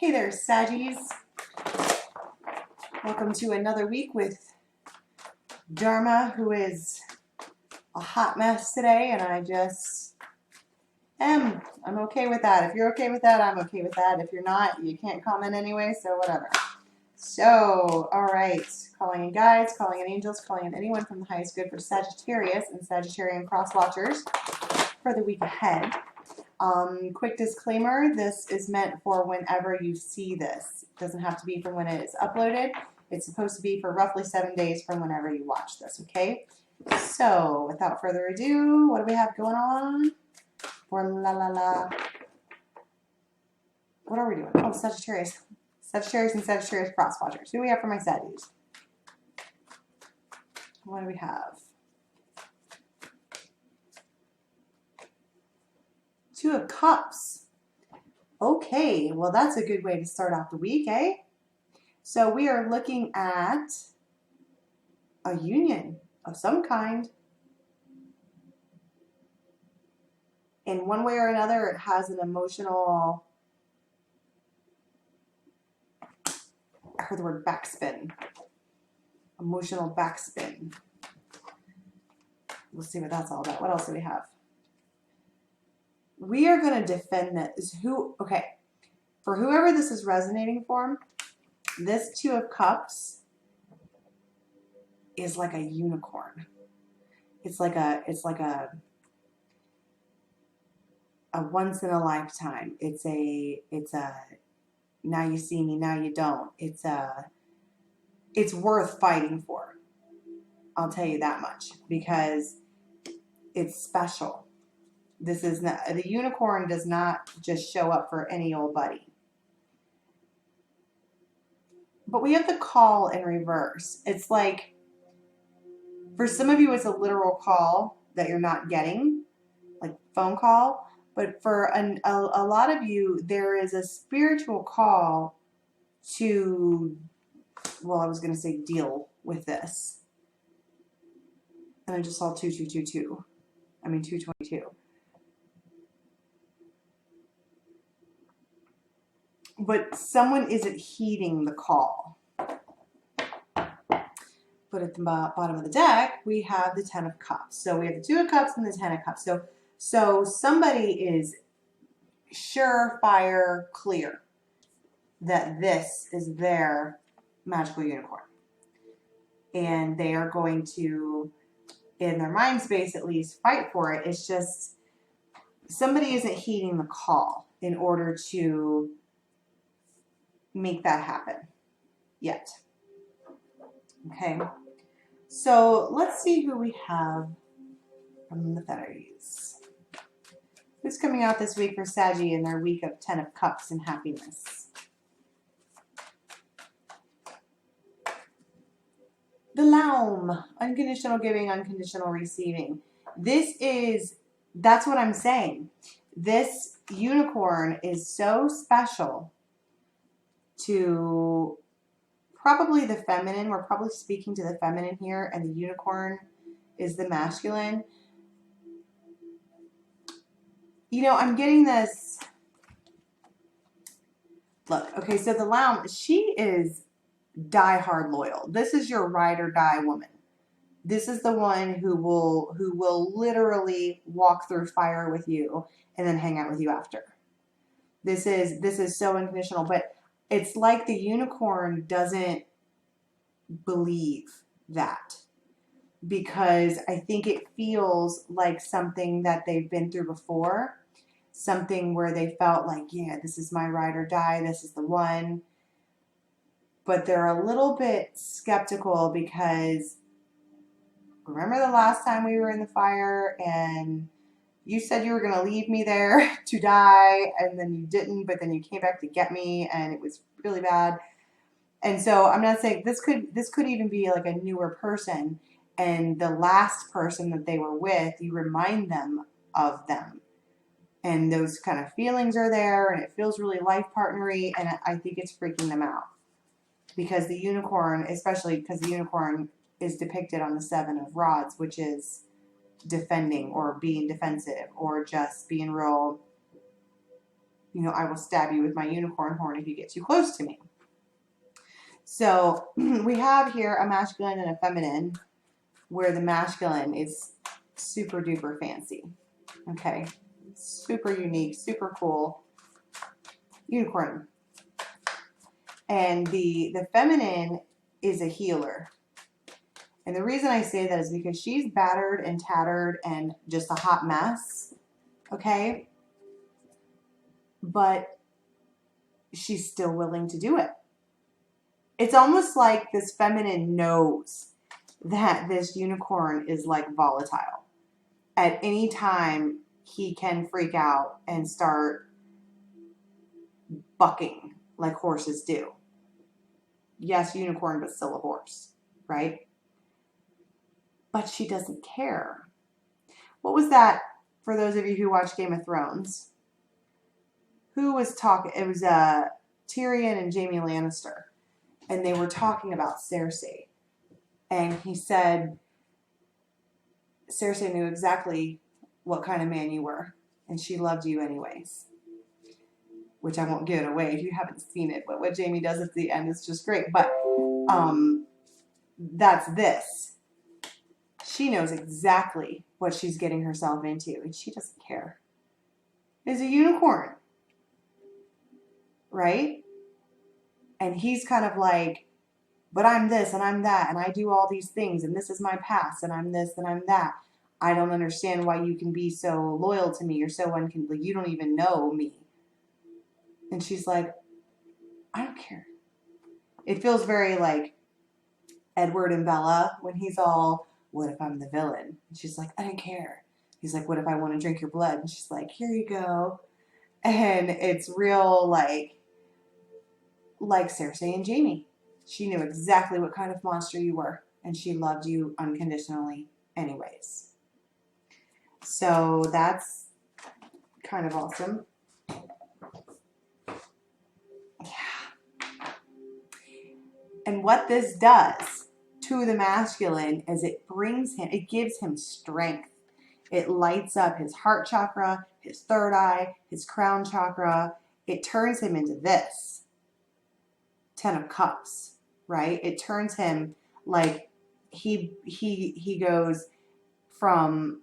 Hey there, Saggies. Welcome to another week with Dharma, who is a hot mess today, and I just am. I'm okay with that. If you're okay with that, I'm okay with that. If you're not, you can't comment anyway, so whatever. So, all right. Calling in guides, calling in angels, calling in anyone from the highest good for Sagittarius and Sagittarian cross watchers for the week ahead. Quick disclaimer, this is meant for whenever you see this. It doesn't have to be from when it is uploaded. It's supposed to be for roughly 7 days from whenever you watch this, okay? So, without further ado, what do we have going on? What are we doing? Oh, Sagittarius. Sagittarius and Sagittarius cross watchers. Who do we have for my Saggies? What do we have? Two of Cups. Okay, well that's a good way to start off the week, eh? So we are looking at a union of some kind. In one way or another, it has an emotional, I heard the word backspin. Emotional backspin. We'll see what that's all about. What else do we have? We are going to defend this. Okay, for whoever this is resonating for, this Two of Cups is like a unicorn. It's like a once in a lifetime. It's a now you see me, now you don't. It's worth fighting for. I'll tell you that much, because it's special. This is not, the unicorn does not just show up for any old buddy. But we have the call in reverse. It's like, for some of you, it's a literal call that you're not getting, like phone call. But for a lot of you, there is a spiritual call to, well, I was going to say deal with this. And I just saw 2222. I mean 222. But someone isn't heeding the call. But at the bottom of the deck, we have the Ten of Cups. So we have the Two of Cups and the Ten of Cups. So somebody is surefire clear that this is their magical unicorn. And they are going to, in their mind space at least, fight for it. It's just somebody isn't heeding the call in order to make that happen yet. Okay, so let's see who we have from the Aries. Who's coming out this week for Saggy in their week of 10 of Cups and happiness? The Laum, unconditional giving, unconditional receiving. That's what I'm saying. This unicorn is so special to probably the feminine. We're probably speaking to the feminine here, and the unicorn is the masculine. You know, I'm getting this. Look, okay, so the Laum, she is die-hard loyal. This is your ride or die woman. This is the one who will literally walk through fire with you and then hang out with you after. This is so unconditional, but it's like the unicorn doesn't believe that, because I think it feels like something that they've been through before, something where they felt like, yeah, this is my ride or die, this is the one. But they're a little bit skeptical because remember the last time we were in the fire and you said you were going to leave me there to die, and then you didn't, but then you came back to get me, and it was really bad. And so I'm not saying this could even be like a newer person, and the last person that they were with, you remind them of them. And those kind of feelings are there, and it feels really life partnery, and I think it's freaking them out. Because the unicorn, especially because the unicorn is depicted on the Seven of Rods, which is defending or being defensive or just being real You know, I will stab you with my unicorn horn if you get too close to me. So we have here a masculine and a feminine, where the masculine is super duper fancy. Okay. Super unique, super cool. Unicorn. And the feminine is a healer. And the reason I say that is because she's battered and tattered and just a hot mess. Okay. But she's still willing to do it. It's almost like this feminine knows that this unicorn is like volatile. At any time, he can freak out and start bucking like horses do. Yes, unicorn, but still a horse, right? But she doesn't care. What was that, for those of you who watch Game of Thrones? Who was talking? It was Tyrion and Jaime Lannister. And they were talking about Cersei. And he said, Cersei knew exactly what kind of man you were. And she loved you anyways. Which I won't give it away if you haven't seen it. But what Jaime does at the end is just great. But that's this. She knows exactly what she's getting herself into. And she doesn't care. It's a unicorn. Right? And he's kind of like, but I'm this and I'm that and I do all these things and this is my past and I'm this and I'm that. I don't understand why you can be so loyal to me or so unconditional. You don't even know me. And she's like, I don't care. It feels very like Edward and Bella when he's all, what if I'm the villain? And she's like, I don't care. He's like, what if I want to drink your blood? And she's like, here you go. And it's real like Cersei and Jaime. She knew exactly what kind of monster you were, and she loved you unconditionally anyways. So that's kind of awesome. Yeah. And what this does to the masculine is it gives him strength. It lights up his heart chakra, his third eye, his crown chakra. It turns him into this. 10 of Cups, right? It turns him like he goes from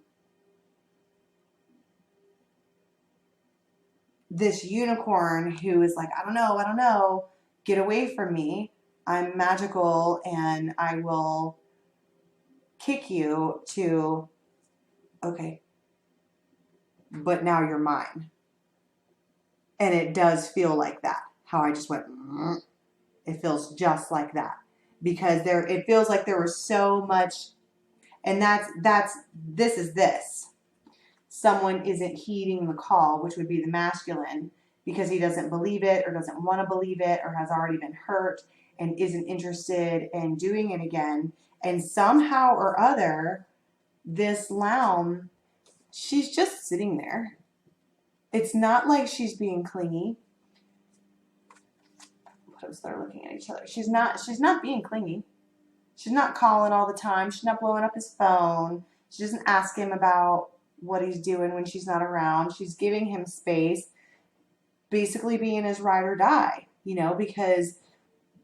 this unicorn who is like, I don't know, get away from me. I'm magical and I will kick you to, okay, but now you're mine. And it does feel like that. How I just went, it feels just like that. Because it feels like there was so much, and this is this. Someone isn't heeding the call, which would be the masculine, because he doesn't believe it or doesn't want to believe it or has already been hurt and isn't interested in doing it again. And somehow or other, this Laum, she's just sitting there. It's not like she's being clingy. They're looking at each other. She's not being clingy. She's not calling all the time. She's not blowing up his phone. She doesn't ask him about what he's doing when she's not around. She's giving him space, basically being his ride or die, you know, because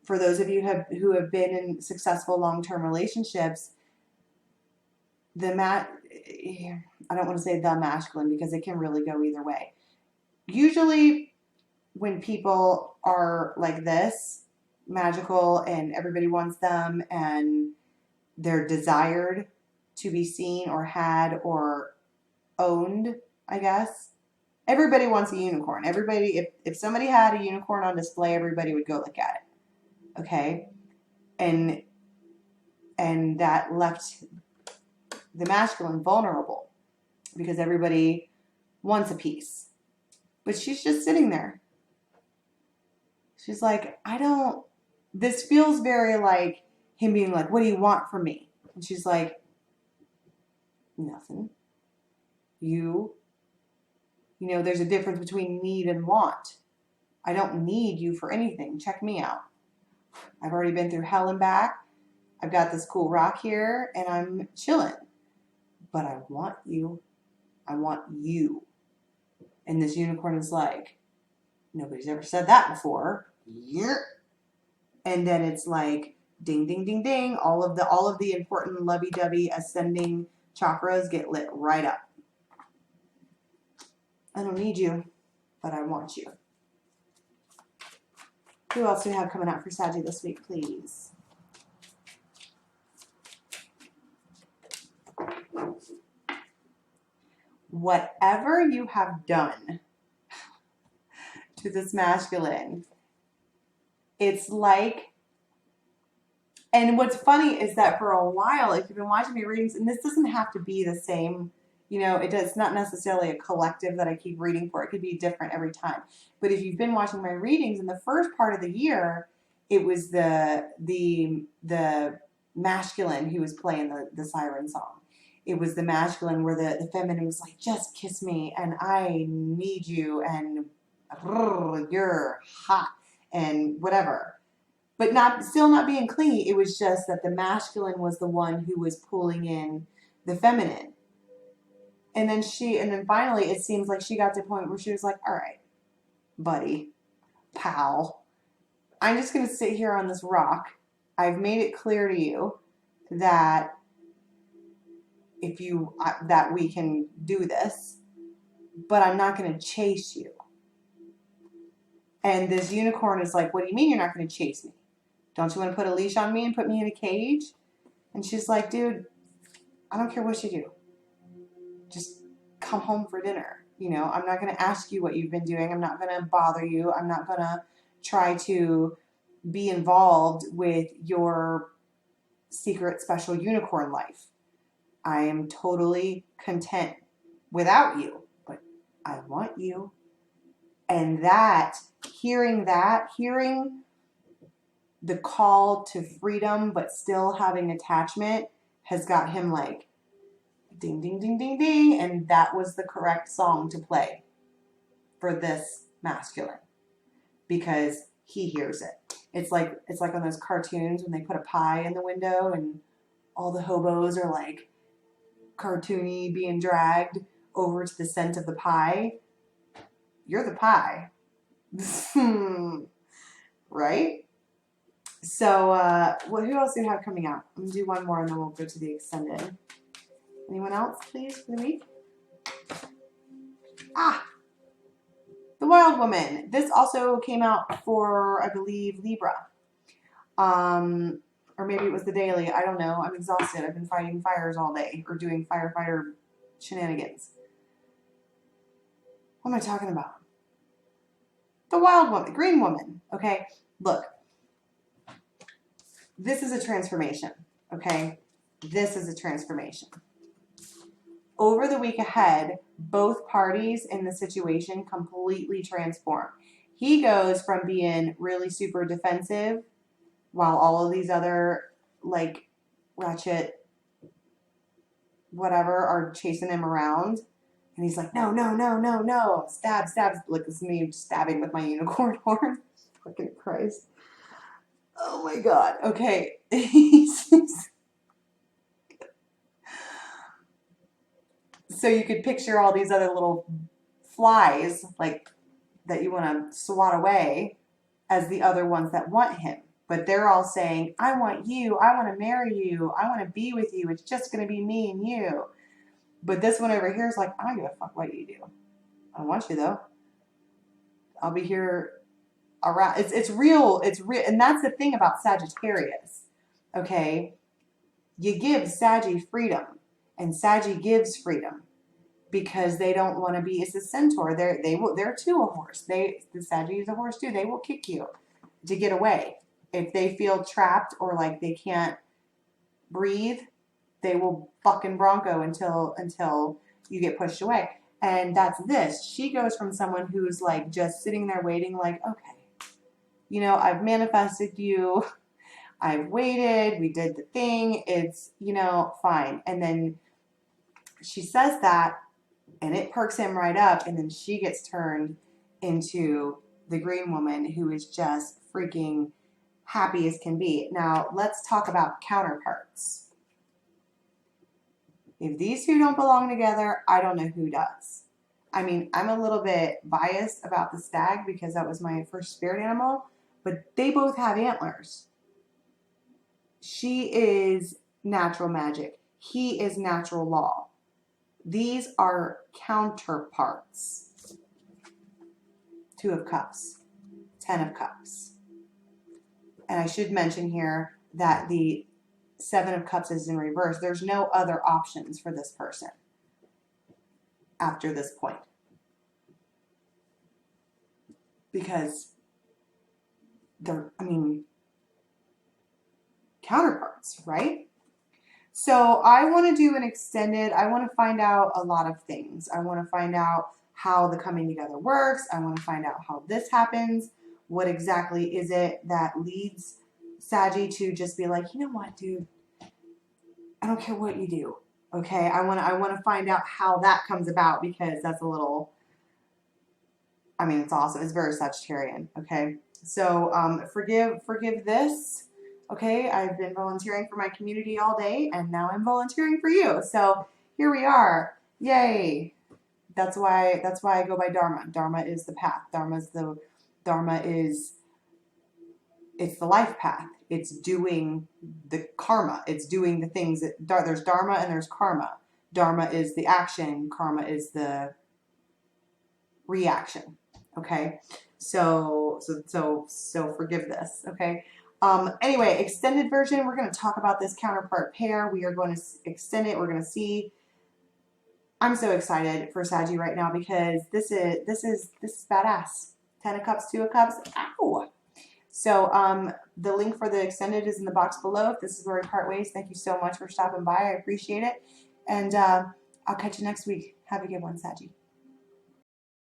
for those of you who have been in successful long-term relationships, I don't want to say the masculine because it can really go either way. Usually when people are like this, magical, and everybody wants them, and they're desired to be seen or had or owned, I guess. Everybody wants a unicorn. Everybody, if somebody had a unicorn on display, everybody would go look at it. Okay? And that left the masculine vulnerable because everybody wants a piece. But she's just sitting there. She's like, this feels very like him being like, what do you want from me? And she's like, nothing. You know, there's a difference between need and want. I don't need you for anything. Check me out. I've already been through hell and back. I've got this cool rock here and I'm chilling. But I want you. I want you. And this unicorn is like, Nobody's ever said that before. Yeah. And then it's like ding, ding, ding, ding. All of the important lovey-dovey ascending chakras get lit right up. I don't need you, but I want you. Who else do we have coming out for Saggy this week, please? Whatever you have done to this masculine, it's like, and what's funny is that for a while, if you've been watching my readings, and this doesn't have to be the same, you know, it's not necessarily a collective that I keep reading for. It could be different every time. But if you've been watching my readings in the first part of the year, it was the masculine who was playing the siren song. It was the masculine where the feminine was like, just kiss me and I need you and you're hot and whatever. But still not being clingy. It was just that the masculine was the one who was pulling in the feminine. And then finally it seems like she got to a point where she was like, all right, buddy, pal, I'm just going to sit here on this rock. I've made it clear to you that that we can do this, but I'm not going to chase you. And this unicorn is like, what do you mean you're not going to chase me? Don't you want to put a leash on me and put me in a cage? And she's like, dude, I don't care what you do. Just come home for dinner. You know, I'm not going to ask you what you've been doing. I'm not going to bother you. I'm not going to try to be involved with your secret special unicorn life. I am totally content without you, but I want you. And hearing the call to freedom, but still having attachment has got him like, ding, ding, ding, ding, ding. And that was the correct song to play for this masculine because he hears it. It's like on those cartoons when they put a pie in the window and all the hobos are like cartoony being dragged over to the scent of the pie. You're the pie. Right? So, who else do you have coming out? I'm going to do one more and then we'll go to the extended. Anyone else, please, for the week? The Wild Woman. This also came out for, I believe, Libra. Or maybe it was the daily. I don't know. I'm exhausted. I've been fighting fires all day or doing firefighter shenanigans. What am I talking about? The Wild Woman. Green Woman. Okay? Look. This is a transformation. Okay? This is a transformation. Over the week ahead, both parties in the situation completely transform. He goes from being really super defensive while all of these other, like, ratchet whatever are chasing him around. And he's like, no, no, no, no, no. Stab, stab. Like, this is me stabbing with my unicorn horn. Fucking Christ. Oh, my God. Okay. So you could picture all these other little flies, like, that you want to swat away as the other ones that want him. But they're all saying, I want you. I want to marry you. I want to be with you. It's just going to be me and you. But this one over here is like, I don't give a fuck what you do. I don't want you, though. I'll be here around. It's real. It's real. And that's the thing about Sagittarius. Okay? You give Saggy freedom. And Saggy gives freedom. Because they don't want to be, it's a centaur. They're too a horse. The Saggy is a horse too. They will kick you to get away. If they feel trapped or like they can't breathe, they will fucking bronco until you get pushed away. And that's this. She goes from someone who's like just sitting there waiting like, okay, you know, I've manifested you. I've waited. We did the thing. It's, you know, fine. And then she says that and it perks him right up. And then she gets turned into the green woman who is just freaking happy as can be. Now, let's talk about counterparts. If these two don't belong together, I don't know who does. I mean, I'm a little bit biased about the stag because that was my first spirit animal, but they both have antlers. She is natural magic. He is natural law. These are counterparts. 2 of Cups, 10 of Cups. And I should mention here that the 7 of Cups is in reverse. There's no other options for this person after this point. Because they're, I mean, counterparts, right? So I want to do an extended, I want to find out a lot of things. I want to find out how the coming together works. I want to find out how this happens. What exactly is it that leads Saggy to just be like, you know what, dude? I don't care what you do. Okay, I want to find out how that comes about, because that's a little, I mean, it's awesome. It's very Sagittarian. Okay, so forgive this. Okay, I've been volunteering for my community all day, and now I'm volunteering for you. So here we are. Yay! That's why I go by Dharma. Dharma is the path. Dharma is it's the life path. It's doing the karma. It's doing the things that there's Dharma and there's karma. Dharma is the action. Karma is the reaction. Okay, so forgive this. Okay. Anyway, extended version. We're going to talk about this counterpart pair. We are going to extend it. We're going to see. I'm so excited for Saggy right now because this is badass. 10 of Cups, 2 of Cups. Ow. So the link for the extended is in the box below. If this is where we part ways, thank you so much for stopping by. I appreciate it. And I'll catch you next week. Have a good one, Saggy.